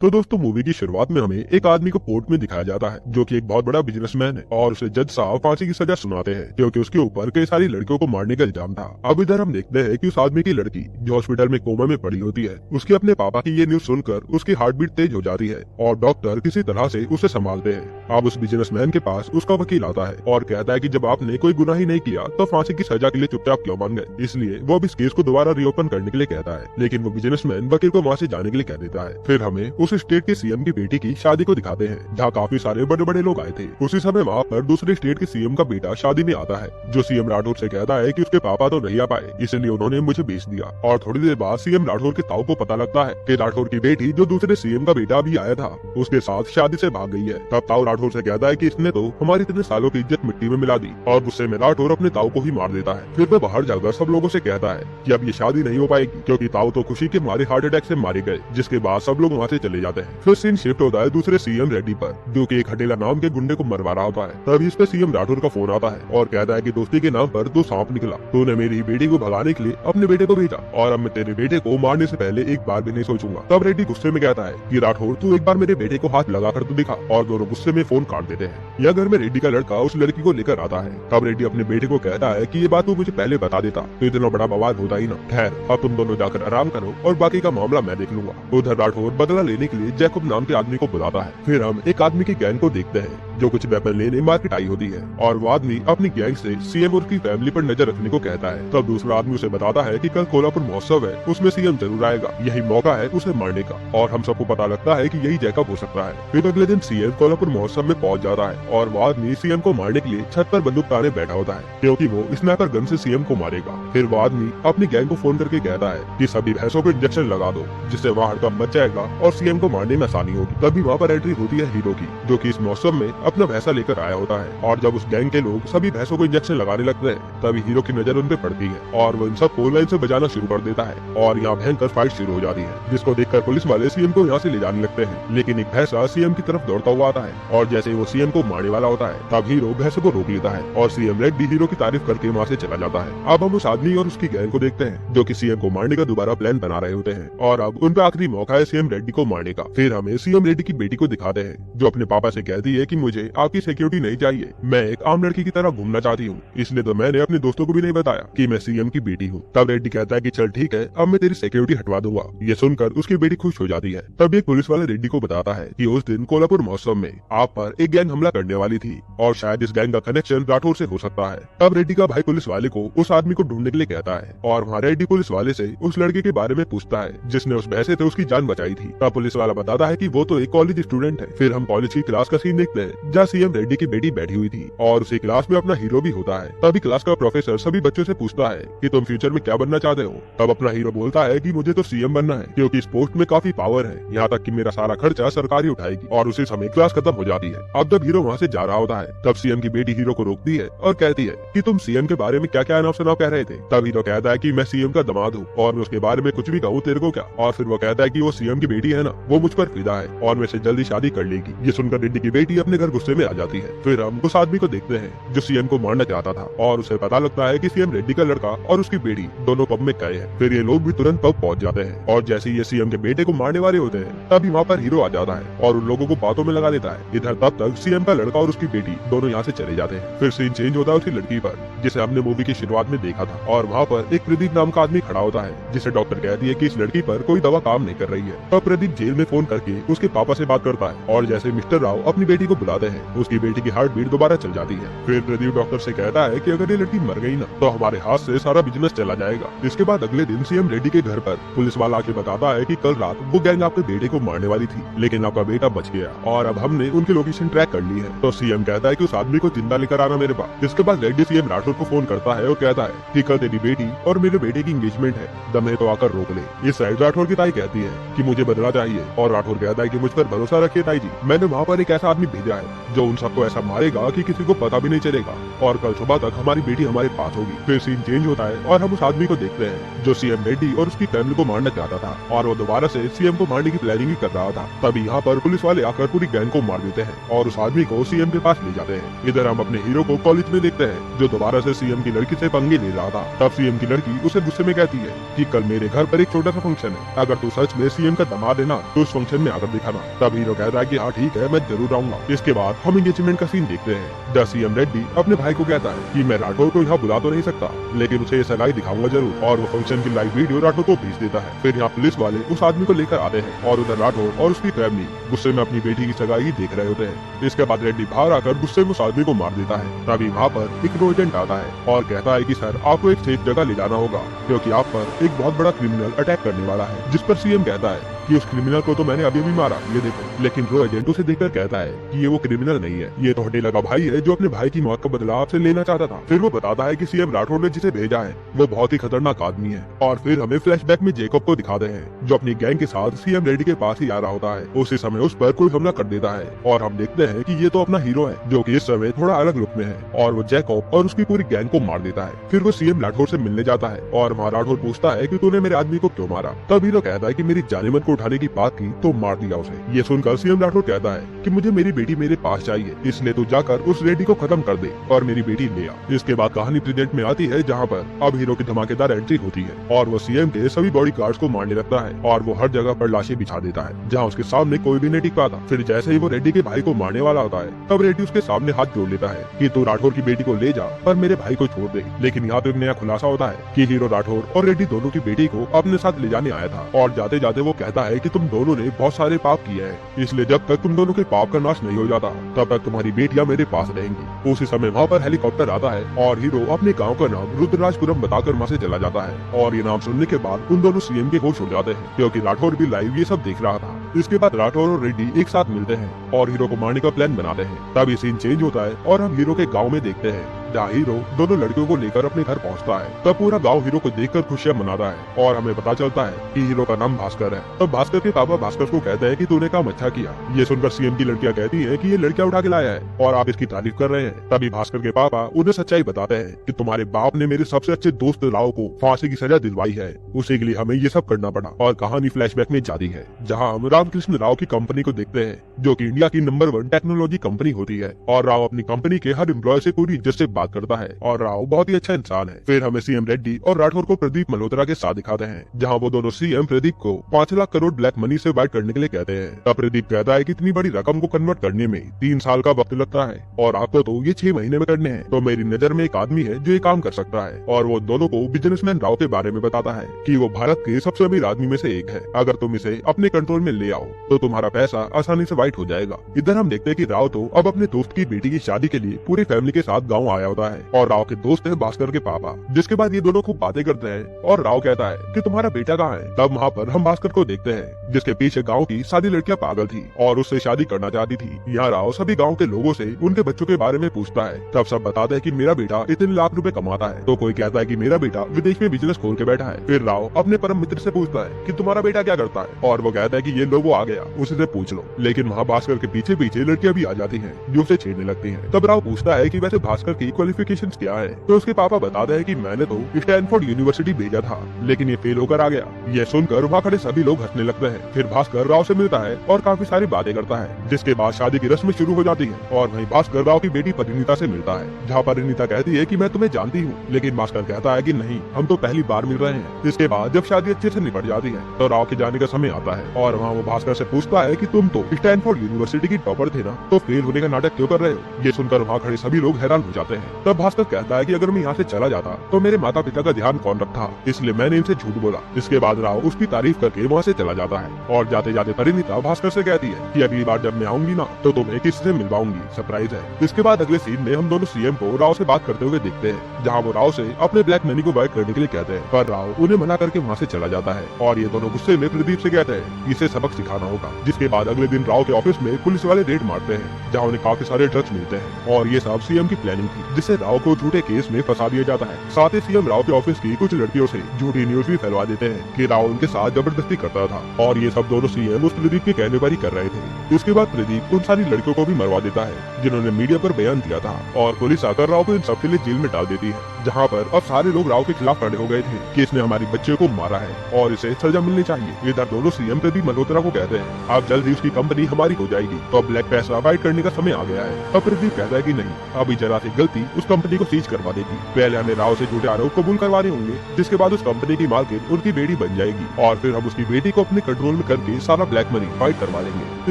तो दोस्तों मूवी की शुरुआत में हमें एक आदमी को कोर्ट में दिखाया जाता है जो कि एक बहुत बड़ा बिजनेसमैन है और उसे जज साहब फांसी की सजा सुनाते हैं क्योंकि उसके ऊपर कई सारी लड़कियों को मारने का इल्जाम था। अब इधर हम देखते हैं कि उस आदमी की लड़की जो हॉस्पिटल में कोमा में पड़ी होती है, उसके अपने पापा की ये न्यूज सुनकर उसकी हार्ट बीट तेज हो जाती है और डॉक्टर किसी तरह से उसे संभालते हैं। अब उस बिजनेसमैन के पास उसका वकील आता है और कहता है कि जब आपने कोई गुनाह ही नहीं किया तो फांसी की सजा के लिए चुपचाप क्यों मान गए, इसलिए वो अब इस केस को दोबारा रीओपन करने के लिए कहता है। लेकिन वो बिजनेसमैन वकील को वहाँ से जाने के लिए कह देता है। फिर हमें उस स्टेट के सीएम की बेटी की शादी को दिखाते हैं जहाँ काफी सारे बड़े बड़े लोग आए थे। उसी समय वहाँ पर दूसरे स्टेट के सीएम का बेटा शादी में आता है जो सीएम राठौर से कहता है कि उसके पापा तो नहीं आ पाए इसलिए उन्होंने मुझे बेच दिया। और थोड़ी देर बाद सीएम राठौर के ताऊ को पता लगता है कि राठौर की बेटी जो दूसरे सीएम का बेटा भी आया था उसके साथ शादी से भाग गई है। तब ताऊ राठौर से कहता है कि इसने तो हमारी इतने सालों की इज्जत मिट्टी में मिला दी और गुस्से में राठौर अपने ताऊ को ही मार देता है। फिर वह बाहर जाकर सब लोगों से कहता है कि अब ये शादी नहीं हो पाएगी क्योंकि ताऊ तो खुशी के मारे हार्ट अटैक से मारे गए, जिसके बाद सब लोग वहाँ से चले जाते हैं। फिर सीन शिफ्ट होता है दूसरे सीएम रेड्डी पर जो कि एक हटेला नाम के गुंडे को मरवा रहा होता है। तभी इस पे सीएम राठौर का फोन आता है और कहता है कि दोस्ती के नाम पर तू सांप निकला, तूने मेरी बेटी को भगाने के लिए अपने बेटे को भेजा और अब मैं तेरे बेटे को मारने से पहले एक बार भी नहीं सोचूंगा। तब रेड्डी गुस्से में कहता है कि राठौर तू एक बार मेरे बेटे को हाथ लगा कर तो दिखा, और दोनों गुस्से में फोन काट देते हैं। यह घर में रेड्डी का लड़का उस लड़की को लेकर आता है। तब रेड्डी अपने बेटे को कहता है कि ये बात तू मुझे पहले बता देता तो इतना बड़ा बवाल होता ही ना। खैर अब तुम दोनों जाकर आराम करो और बाकी का मामला मैं देख लूंगा। उधर राठौर बदला लेने के लिए जैकब नाम के आदमी को बुलाता है। फिर हम एक आदमी की गैंग को देखते हैं जो कुछ वेपन लेने मार्केट आई होती है और वो आदमी अपनी गैंग से सीएम और उसकी फैमिली पर नजर रखने को कहता है। तब दूसरा आदमी उसे बताता है कि कल कोल्हापुर महोत्सव है, उसमें सीएम जरूर आएगा, यही मौका है उसे मारने का। और हम सबको पता लगता है कि यही जैकब हो सकता है। फिर अगले दिन सीएम कोल्हापुर महोत्सव में पहुंच जाता है और वो आदमी सीएम को मारने के लिए छत पर बंदूक ताने बैठा होता है क्योंकि वो स्नाइपर गन से सीएम को मारेगा। फिर वो आदमी अपनी गैंग को फोन करके कहता है कि सभी भैंसों को इंजेक्शन लगा दो जिससे वहाँ हड़कंप मच जाएगा और सीएम को मारने में आसानी होगी। तभी वहाँ पर एंट्री होती है हीरो की जो कि इस मौसम में अपना भैंसा लेकर आया होता है। और जब उस गैंग के लोग सभी भैंसों को इंजेक्शन लगाने लगते हैं तभी हीरो की नजर उन पे पड़ती है और वो इन सब को लाइन से बजाना शुरू कर देता है और यहाँ भयंकर फाइट शुरू हो जाती है जिसको देखकर पुलिस वाले सीएम को यहाँ से ले जाने लगते हैं। लेकिन एक भैंसा सीएम की तरफ दौड़ता हुआ आता है और जैसे वो सीएम को मारने वाला होता है तब हीरो भैंसे को रोक लेता है और सीएम रेड्डी हीरो की तारीफ करके वहाँ से चला जाता है। अब हम उस आदमी और उसकी गैंग को देखते हैं जो कि सीएम को मारने का दोबारा प्लान बना रहे होते हैं और अब उन पे आखिरी मौका है सीएम रेड्डी को मारने का। फिर हमें सीएम रेड्डी की बेटी को दिखाते हैं जो अपने पापा से कहती है कि मुझे आपकी सिक्योरिटी नहीं चाहिए, मैं एक आम लड़की की तरह घूमना चाहती हूँ, इसलिए तो मैंने अपने दोस्तों को भी नहीं बताया कि मैं सीएम की बेटी हूँ। तब रेड्डी कहता है कि चल ठीक है, अब मैं तेरी सिक्योरिटी हटवा दूंगा। ये सुनकर उसकी बेटी खुश हो जाती है। तब एक पुलिस वाले रेड्डी को बताता है कि उस दिन कोल्हापुर महोत्सव में आप पर एक गैंग हमला करने वाली थी और शायद इस गैंग का कनेक्शन राठौर से हो सकता है। तब रेड्डी का भाई पुलिस वाले को उस आदमी को ढूंढने के लिए कहता है और वहाँ रेड्डी पुलिस वाले से उस लड़के के बारे में पूछता है जिसने उस भैंसे से उसकी जान बचाई थी। तब पुलिस वाला बताता है कि वो तो एक कॉलेज स्टूडेंट है। फिर हम कॉलेज की क्लास का सीन देखते हैं जहाँ सीएम रेड्डी की बेटी बैठी हुई थी और उसी क्लास में अपना हीरो भी होता है। तभी क्लास का प्रोफेसर सभी बच्चों से पूछता है कि तुम फ्यूचर में क्या बनना चाहते हो। तब अपना हीरो बोलता है कि मुझे तो सीएम बनना है क्योंकि इस पोस्ट में काफी पावर है, यहाँ तक कि मेरा सारा खर्चा सरकार ही उठाएगी। और उसी समय क्लास खत्म हो जाती है। अब जब हीरो वहाँ से जा रहा होता है तब सीएम की बेटी हीरो को रोकती है और कहती है कि तुम सीएम के बारे में क्या क्या अनाप शनाप कह रहे थे। तब हीरो कहता है कि मैं सीएम का दामाद हूँ और मैं उसके बारे में कुछ भी कहूँ तेरे को क्या। और फिर वो कहता है कि वो सीएम की बेटी है ना, वो मुझ पर फिदा है और मेरे से जल्दी शादी कर लेगी। ये सुनकर रेड्डी की बेटी अपने घर गुस्से में आ जाती है। फिर हम उस आदमी को देखते हैं जो सीएम को मारना चाहता था और उसे पता लगता है कि सीएम रेड्डी का लड़का और उसकी बेटी दोनों पब में गए हैं। फिर ये लोग भी तुरंत पब पहुंच जाते हैं और जैसे ये सीएम के बेटे को मारने वाले होते हैं तभी वहाँ पर हीरो आ जाता है और उन लोगों को बातों में लगा देता है। इधर तब तक सीएम का लड़का और उसकी बेटी दोनों यहाँ से चले जाते हैं। फिर सीन चेंज होता है उसकी लड़की पर जिसे हमने मूवी की शुरुआत में देखा था और वहाँ पर एक प्रदीप नाम का आदमी खड़ा होता है जिसे डॉक्टर कहती है कि इस लड़की पर कोई दवा काम नहीं कर रही है। तब प्रदीप जेल में फोन करके उसके पापा से बात करता है और जैसे मिस्टर राव अपनी बेटी को बुलाते हैं उसकी बेटी की हार्ट बीट दोबारा चल जाती है। फिर प्रदीप डॉक्टर से कहता है कि अगर ये लड़की मर गई ना तो हमारे हाथ से सारा बिजनेस चला जाएगा। इसके बाद अगले दिन सीएम रेड्डी के घर पर पुलिस वाला आके बताता है कि कल रात वो गैंग आपके बेटे को मारने वाली थी लेकिन आपका बेटा बच गया और अब हमने उनकी लोकेशन ट्रैक कर ली है। तो सीएम कहता है कि उस आदमी को जिंदा लेकर आना मेरे पास। इसके बाद रेड्डी सीएम राठौर को फोन करता है और कहता है कि कल तेरी बेटी और मेरे बेटे की एंगेजमेंट है, दम है तो आकर रोक ले। इस साइड राठौर की ताई कहती है कि मुझे बदला चाहिए और राठौर कहता है कि मुझ पर भरोसा रखिए ताई जी, मैंने वहाँ पर एक ऐसा आदमी भेजा है जो उन सबको ऐसा मारेगा कि किसी को पता भी नहीं चलेगा और कल सुबह तक हमारी बेटी हमारे पास होगी। फिर सीन चेंज होता है और हम उस आदमी को देखते हैं जो सीएम रेड्डी और उसकी फैमिली को मारना चाहता था और वो दोबारा से सीएम को मारने की प्लानिंग ही कर रहा था। तभी यहाँ पर पुलिस वाले आकर पूरी गैंग को मार देते हैं और उस आदमी को सीएम के पास ले जाते हैं। इधर हम अपने हीरो को कॉलेज में देखते हैं जो दोबारा से सीएम की लड़की से पंगे ले रहा था। तब सीएम की लड़की उसे गुस्से में कहती है कि कल मेरे घर पर एक छोटा सा फंक्शन है, अगर तू सच में सीएम का दामाद है ना तो उस फंक्शन में आकर दिखाना। तब हीरो कहता है कि हाँ ठीक है, मैं जरूर आऊंगा। इसके बाद हम एंगेजमेंट का सीन देखते हैं। द सीएम रेड्डी अपने भाई को कहता है कि मैं राठौर को यहाँ बुला तो नहीं सकता, लेकिन उसे ये सगाई दिखाऊंगा जरूर, और वो फंक्शन की लाइव वीडियो राठौर को भेज देता है। फिर यहाँ पुलिस वाले उस आदमी को लेकर आते हैं और उधर राठौर और उसकी फैमिली गुस्से में अपनी बेटी की सगाई देख रहे होते हैं। इसके बाद रेड्डी बाहर आकर गुस्से में उस आदमी को मार देता है। तभी वहाँ पर एक एजेंट आता है और कहता है कि सर आपको एक सेफ जगह ले जाना होगा, क्योंकि आप पर एक बहुत बड़ा क्रिमिनल अटैक करने वाला है। जिस पर सीएम कहता है कि उस क्रिमिनल को तो मैंने अभी भी मारा, ये देखो। लेकिन वो एजेंट उसे देखकर कहता है कि ये वो क्रिमिनल नहीं है, ये तो हटेला का भाई है जो अपने भाई की मौत का बदला आपसे लेना चाहता था। फिर वो बताता है कि सीएम राठौर ने जिसे भेजा है वो बहुत ही खतरनाक आदमी है। और फिर हमें फ्लैशबैक में जेकब को दिखाते हैं जो अपनी गैंग के साथ सीएम रेड्डी के पास ही आ रहा होता है। उसी समय उस पर कोई हमला कर देता है और हम देखते हैं कि ये तो अपना हीरो है जो कि इस समय थोड़ा अलग लुक में है, और वो जेकब और उसकी पूरी गैंग को मार देता है। फिर वो सीएम राठौर से मिलने जाता है और वहाँ राठौर पूछता है कि तूने मेरे आदमी को क्यों मारा। तब हीरो कहता है कि मेरी जानेमन को उठाने की बात की तो मार दिया उसे। ये सुनकर सीएम राठौर कहता है कि मुझे मेरी बेटी मेरे पास चाहिए, इसलिए तू जाकर उस रेड्डी को खत्म कर दे और मेरी बेटी ले आ। इसके बाद कहानी प्रेजेंट में आती है जहाँ पर अब हीरो की धमाकेदार एंट्री होती है और वो सीएम के सभी बॉडी गार्ड्स को मारने लगता है और वो हर जगह पर लाशें बिछा देता है जहाँ उसके सामने कोई भी नहीं टिक पाता। फिर जैसे ही वो रेड्डी के भाई को मारने वाला होता है तब रेड्डी उसके सामने हाथ जोड़ लेता है कि तू राठौर की बेटी को ले जा पर मेरे भाई को छोड़ दे। लेकिन यहाँ पे एक नया खुलासा होता है कि हीरो राठौर और रेड्डी दोनों की बेटी को अपने साथ ले जाने आया था और जाते जाते वो कहता है कि तुम दोनों ने बहुत सारे पाप किए हैं, इसलिए जब तक तुम दोनों के पाप का नाश नहीं हो जाता तब तक तुम्हारी बेटियां मेरे पास रहेंगी। उसी समय वहाँ पर हेलीकॉप्टर आता है और हीरो अपने गांव का नाम रुद्रराजपुरम बताकर वहाँ से चला जाता है और ये नाम सुनने के बाद उन दोनों सीएम के होश उड़ जाते हैं क्योंकि राठौर भी लाइव ये सब देख रहा था। इसके बाद राठौर और रेड्डी एक साथ मिलते हैं और हीरो को मारने का प्लान बनाते हैं। तब ये सीन चेंज होता है और हम हीरो के गाँव में देखते हैं जहाँ हीरो दोनों लड़कियों को लेकर अपने घर पहुँचता है। तब पूरा गांव हीरो को देखकर खुशियां मनाता है और हमें पता चलता है कि हीरो का नाम भास्कर है। तब भास्कर के पापा भास्कर को कहते हैं कि तूने काम अच्छा किया। ये सुनकर सीएम की लड़कियां कहती है कि ये लड़कियां उठा के लाया है और आप इसकी तारीफ कर रहे हैं। तभी भास्कर के पापा उन्हें सच्चाई बताते हैं कि तुम्हारे बाप ने मेरे सबसे अच्छे दोस्त राव को फांसी की सजा दिलवाई है, उसी के लिए हमें ये सब करना पड़ा। और कहानी फ्लैशबैक में जाती है जहाँ हम रामकृष्ण राव की कंपनी को देखते हैं जो की इंडिया की नंबर 1 टेक्नोलॉजी कंपनी होती है और राव अपनी कंपनी के हर एम्प्लॉय से पूरी इज्जत से बात करता है और राव बहुत ही अच्छा इंसान है। फिर हमें सीएम रेड्डी और राठौर को प्रदीप मल्होत्रा के साथ दिखाते हैं जहां वो दोनों सीएम प्रदीप को 5 लाख करोड़ ब्लैक मनी से वाइट करने के लिए कहते हैं। तब प्रदीप कहता है कि इतनी बड़ी रकम को कन्वर्ट करने में 3 साल का वक्त लगता है और आपको तो ये 6 महीने में करने हैं। तो मेरी नजर में एक आदमी है जो ये काम कर सकता है और वो दोनों को बिजनेसमैन राव के बारे में बताता है कि वो भारत के सबसे अमीर आदमी में से एक है। अगर तुम इसे अपने कंट्रोल में ले आओ तो तुम्हारा पैसा आसानी से वाइट हो जाएगा। इधर हम देखते हैं कि राव तो अब अपने दोस्त की बेटी की शादी के लिए पूरी फैमिली के साथ गाँव आया होता है और राव के दोस्त है भास्कर के पापा। जिसके बाद ये दोनों खूब बातें करते हैं और राव कहता है कि तुम्हारा बेटा कहाँ है। तब वहाँ पर हम भास्कर को देखते हैं जिसके पीछे गांव की सारी लड़कियां पागल थी और उससे शादी करना चाहती थी। यहाँ राव सभी गांव के लोगों से उनके बच्चों के बारे में पूछता है। तब सब बताते हैं कि मेरा बेटा इतने लाख रुपए कमाता है। तो कोई कहता है कि मेरा बेटा विदेश में बिजनेस खोल के बैठा है। फिर राव अपने परम मित्र से पूछता है कि तुम्हारा बेटा क्या करता है और वो कहता है कि ये लो वो आ गया, उसी से पूछ लो। लेकिन वहाँ भास्कर के पीछे पीछे लड़कियां भी आ जाती हैं जो उसे छेड़ने लगती हैं। तब राव पूछता है कि वैसे भास्कर की क्वालिफिकेशंस क्या है। तो उसके पापा बताते हैं कि मैंने तो स्टैनफोर्ड यूनिवर्सिटी भेजा था लेकिन ये फेल होकर आ गया। ये सुनकर वहाँ खड़े सभी लोग हंसने लगते हैं। फिर भास्कर राव से मिलता है और काफी सारी बातें करता है जिसके बाद शादी की रस्म शुरू हो जाती है और वहीं भास्कर राव की बेटी परिणीता से मिलता है जहाँ परिणीता कहती है कि मैं तुम्हें जानती हूँ, लेकिन भास्कर कहता है कि नहीं हम तो पहली बार मिल रहे हैं। इसके बाद जब शादी अच्छे से निपट जाती है तो राव के जाने का समय आता है और वहाँ वो भास्कर से पूछता है कि तुम तो स्टैनफोर्ड यूनिवर्सिटी की टॉपर थे ना, तो फेल होने का नाटक क्यों कर रहे हो। ये सुनकर वहाँ खड़े सभी लोग हैरान हो जाते हैं। तब भास्कर कहता है कि अगर मैं यहाँ से चला जाता तो मेरे माता पिता का ध्यान कौन रखता, इसलिए मैंने इनसे झूठ बोला। इसके बाद राव उसकी तारीफ करके वहाँ से चला जाता है और जाते जाते परिणीता भास्कर से कहती है कि अगली बार जब मैं आऊंगी ना तो तुम्हें किसी से मिलवाऊंगी, सरप्राइज है। इसके बाद अगले सीन में हम दोनों सीएम को राव से बात करते हुए देखते हैं जहाँ वो राव से अपने ब्लैक मनी को वाइट करने के लिए कहते हैं, पर राव उन्हें मना करके वहाँ से चला जाता है और ये दोनों गुस्से में प्रदीप से कहते हैं इसे सबक सिखाना होगा। जिसके बाद अगले दिन राव के ऑफिस में पुलिस वाले रेड मारते हैं जहाँ उन्हें काफी सारे ड्रग्स मिलते हैं और ये सब सीएम की प्लानिंग थी जिससे राव को झूठे केस में फंसा दिया जाता है। साथ ही सीएम राव के ऑफिस की कुछ लड़कियों से झूठी न्यूज भी फैलवा देते हैं कि राव उनके साथ जबरदस्ती करता था और ये सब दोनों सीएम उस प्रदीप के कहने पर ही कर रहे थे। इसके बाद प्रदीप उन सारी लड़कियों को भी मरवा देता है जिन्होंने मीडिया पर बयान दिया था और पुलिस आकर राव को इन सब के लिए जेल में डाल देती है। जहाँ पर अब सारे लोग राव के खिलाफ खड़े हो गए थे कि इसने हमारी बच्चे को मारा है और इसे सजा मिलनी चाहिए। इधर दोनों सीएम प्रदीप मल्होत्रा को कहते हैं अब जल्द ही उसकी कंपनी हमारी हो जाएगी, तो अब ब्लैक पैसा अवॉइड करने का समय आ गया है। अब प्रदीप कहता है कि नहीं, अभी जरा सी गलती उस कंपनी को सीज करवा देगी। पहले हमें राव से झूठे आरोप कबूल करवाने होंगे, जिसके बाद उस कंपनी की मालकिन उनकी बेटी बन जाएगी और फिर हम उसकी बेटी को अपने कंट्रोल में करके सारा ब्लैक मनी फाइट करवा लेंगे।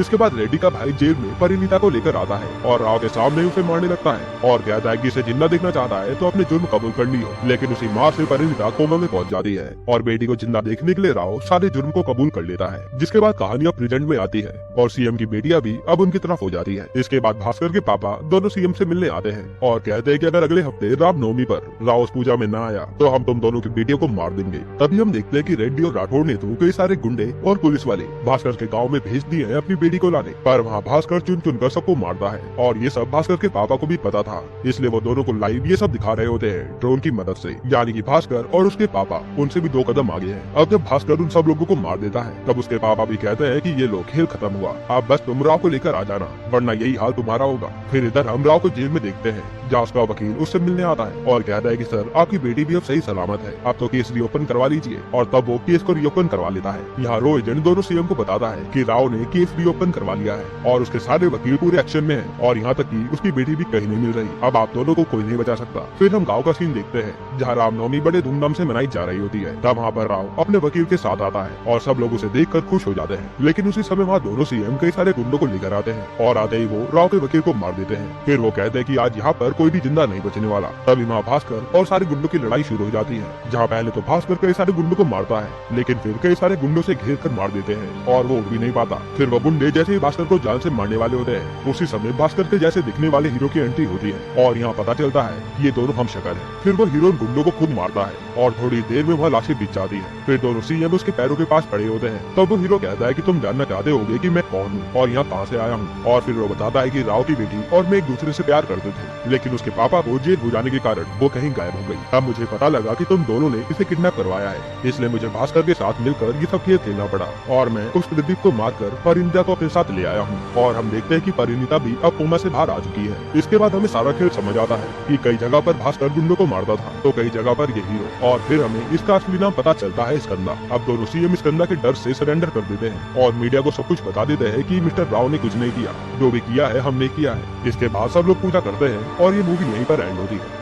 इसके बाद रेड्डी का भाई जेल में परिणीता को लेकर आता है और राव के सामने उसे मारने लगता है और कहता है कि इसे जिंदा देखना चाहता है तो अपने जुर्म कबूल कर लियो। लेकिन उसी मार से परिणीता कोमा में पहुंच जाती है और बेटी को जिंदा देखने के लिए राव सारे जुर्म को कबूल कर लेता है। जिसके बाद कहानियां प्रेजेंट में आती है और सीएम की बेटियां भी अब उनकी तरफ हो जाती है। इसके बाद भास्कर के पापा दोनों सीएम से मिलने आते हैं और कहते हैं कि अगर अगले हफ्ते रामनवमी पर राव उस पूजा में न आया तो हम तुम दोनों की बेटियों को मार देंगे। तभी हम देखते हैं कि रेड्डी और राठौड़ ने तो कई सारे गुंडे और पुलिस वाले भास्कर के गाँव में भेज दिए हैं अपनी बेटी को लाने, पर वहाँ भास्कर चुन चुन कर सबको मारता है और ये सब भास्कर के पापा को भी पता था, इसलिए वो दोनों को लाइव ये सब दिखा रहे होते हैं ड्रोन की मदद से। यानी कि भास्कर और उसके पापा उनसे भी 2 कदम आगे हैं। अब जब भास्कर उन सब लोगों को मार देता है तब उसके पापा भी कहते हैं कि ये लो खेल खत्म हुआ, अब बस तुम राव को लेकर आ जाना वरना यही हाल तुम्हारा होगा। फिर इधर हम राव को जेल में देखते हैं जहाँ उसका वकील उससे मिलने आता है और कहता है कि सर आपकी बेटी भी अब सही सलामत है, अब तो केस रीओपन करवा लीजिए। और तब वो केस को रीओपन करवा लेता है। यहाँ रो एजेंट दोनों सीएम को बताता है कि राव ने केस रीओपन करवा लिया है और उसके सारे वकील पूरे एक्शन में हैं और यहाँ तक कि उसकी बेटी भी कहीं नहीं मिल रही। अब आप दोनों को कोई नहीं बचा सकता। फिर हम गाँव का सीन देखते हैं जहाँ रामनवमी बड़े धूमधाम से मनाई जा रही होती है। तब वहाँ पर राव अपने वकील के साथ आता है और सब लोग उसे देखकर खुश हो जाते हैं। लेकिन उसी समय वहाँ दोनों सीएम कई सारे गुंडों को लेकर आते हैं और आते ही वो राव के वकील को मार देते हैं। फिर वो कहते हैं कि आज यहाँ पर कोई भी जिंदा नहीं बचने वाला। तभी वहाँ भास्कर और सारे गुंडों की लड़ाई शुरू हो जाती है, जहाँ पहले तो भास्कर कई सारे गुंडों को मारता है लेकिन फिर कई सारे गुंडों से घेर कर मार देते हैं और वो उठ भी नहीं पाता। फिर वो गुंडे जैसे ही भास्कर को जान से मारने वाले होते हैं उसी समय भास्कर के जैसे दिखने वाले हीरो की एंट्री होती है और यहाँ पता चलता है ये दोनों हम शक्ल है। फिर वो हीरो गुंडों को खुद मारता है और थोड़ी देर में वहाँ लाशें बिछ जाती है। फिर दोनों सीएम उसके पैरों के पास पड़े होते हैं। तब वो हीरो कहता है कि तुम जानना चाहते होगे कि मैं कौन हूँ और यहाँ कहाँ से आया हूँ। और फिर वो बताता है कि राव की बेटी और मैं एक दूसरे से प्यार करते थे लेकिन उसके पापा को जेल हो जाने के कारण वो कहीं गायब हो गई। अब मुझे पता लगा कि तुम दोनों ने इसे किडनैप करवाया है, इसलिए मुझे भास्कर के साथ मिलकर ये सब खेल खेलना पड़ा और मैं उस प्रदीप को मारकर परिणीता को अपने साथ ले आया हूँ। और हम देखते हैं कि परिणीता भी अब कोमा से बाहर आ चुकी है। इसके बाद हमें सारा खेल समझ आता है कि कई जगह पर भास्कर गुंडों को मारता था तो कई जगह पर ये हीरो। और फिर हमें इसका असली नाम पता चलता है स्कंदा। अब दोनों सीएम स्कंदा के डर से सरेंडर कर देते हैं और मीडिया को सब कुछ बता देते हैं कि मिस्टर राव ने कुछ नहीं किया, जो भी किया है हमने किया है। इसके बाद सब लोग पूजा करते हैं और ये मूवी यहीं पर एंड होती है।